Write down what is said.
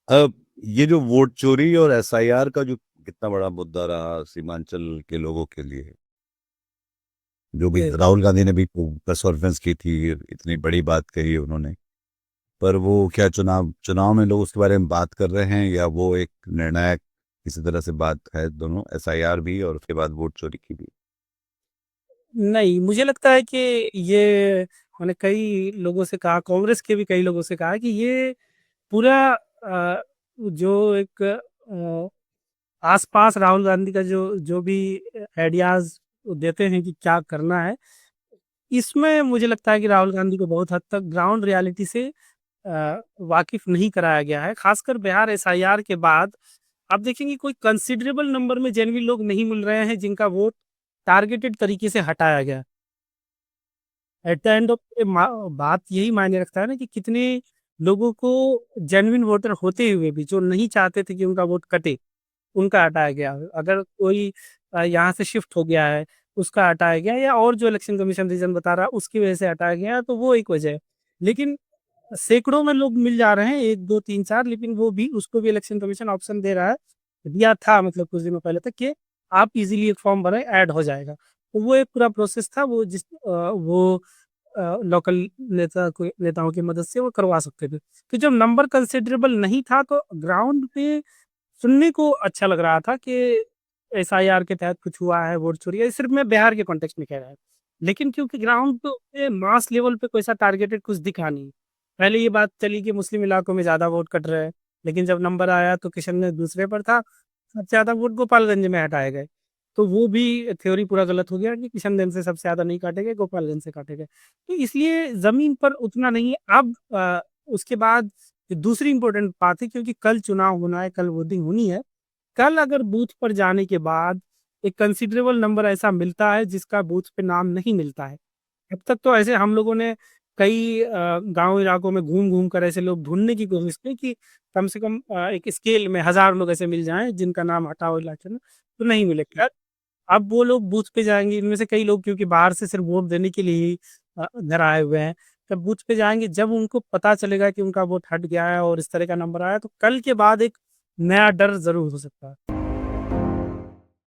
अब ये जो वोट चोरी और एसआईआर का जो कितना बड़ा मुद्दा रहा सीमांचल के लोगों के लिए, जो भी ये राहुल गांधी ने भी प्रेस कॉन्फ्रेंस की थी, इतनी बड़ी बात कही उन्होंने, पर वो क्या चुनाव चुनाव में लोग उसके बारे में बात कर रहे हैं, या वो एक निर्णायक किसी तरह से बात है, दोनों एसआईआर भी और उसके बाद वोट चोरी की भी? नहीं, मुझे लगता है कि ये मैंने कई लोगों से कहा, कांग्रेस के भी कई लोगों से कहा कि ये पूरा जो एक आसपास राहुल गांधी का जो जो भी आइडियाज देते हैं कि क्या करना है, इसमें मुझे लगता है कि राहुल गांधी को बहुत हद तक ग्राउंड रियलिटी से वाकिफ नहीं कराया गया है। खासकर बिहार एसआईआर के बाद आप देखेंगे कोई कंसिडरेबल नंबर में जेन्युइन लोग नहीं मिल रहे हैं जिनका वोट टारगेटेड तरीके से हटाया गया। एट द एंड ऑफ बात यही मायने रखता है ना कि कितने लोगों को जेन्युइन वोटर होते हुए भी जो नहीं चाहते थे कि उनका वोट कटे, उनका हटाया गया। अगर कोई यहाँ से शिफ्ट हो गया है, उसका हटाया गया, या और जो इलेक्शन कमीशन रीजन बता रहा है उसकी वजह से हटाया गया, तो वो एक वजह है। लेकिन सैकड़ों में लोग मिल जा रहे हैं, एक दो तीन चार, लेकिन वो भी उसको भी इलेक्शन कमीशन ऑप्शन दे रहा है, दिया था मतलब कुछ दिनों पहले तक, कि आप इजीली एक फॉर्म भरें ऐड हो जाएगा। तो वो एक पूरा प्रोसेस था, वो वो लोकल नेताओं की मदद से वो करवा सकते थे। तो जब नंबर कंसिडरेबल नहीं था तो ग्राउंड पे सुनने को अच्छा लग रहा था कि एसआईआर के तहत कुछ हुआ है, वोट चोरी है। सिर्फ मैं बिहार के कॉन्टेक्स्ट में कह रहा हूँ, लेकिन क्योंकि ग्राउंड पे मास लेवल पे कोई सा टारगेटेड कुछ दिखा नहीं। पहले ये बात चली कि मुस्लिम इलाकों में ज्यादा वोट कट रहे हैं, लेकिन जब नंबर आया तो किशनगंज दूसरे पर था, सबसे ज्यादा वोट गोपालगंज में हटाए गए। तो वो भी थ्योरी पूरा गलत हो गया कि किशनगंज से सबसे ज्यादा नहीं काटे गए, गोपालगंज से काटे गए। तो इसलिए जमीन पर उतना नहीं है। अब उसके बाद दूसरी इंपॉर्टेंट बात है, क्योंकि कल चुनाव होना है, कल वोटिंग होनी है। कल अगर बूथ पर जाने के बाद एक कंसिडरेबल नंबर ऐसा मिलता है जिसका बूथ पे नाम नहीं मिलता है। अब तक तो ऐसे हम लोगों ने कई गांव इलाकों में घूम घूम कर ऐसे लोग ढूंढने की कोशिश की कि कम से कम एक स्केल में 1,000 लोग ऐसे मिल जाएं जिनका नाम हटा हो इलेक्शन में, तो नहीं मिले। खैर, अब वो लोग बूथ पे जाएंगे, इनमें से कई लोग क्योंकि बाहर से सिर्फ वोट देने के लिए ही घर आए हुए हैं। जब बूथ पे जाएंगे, जब उनको पता चलेगा कि उनका वोट हट गया है और इस तरह का नंबर आया, तो कल के बाद एक नया डर जरूर हो सकता है।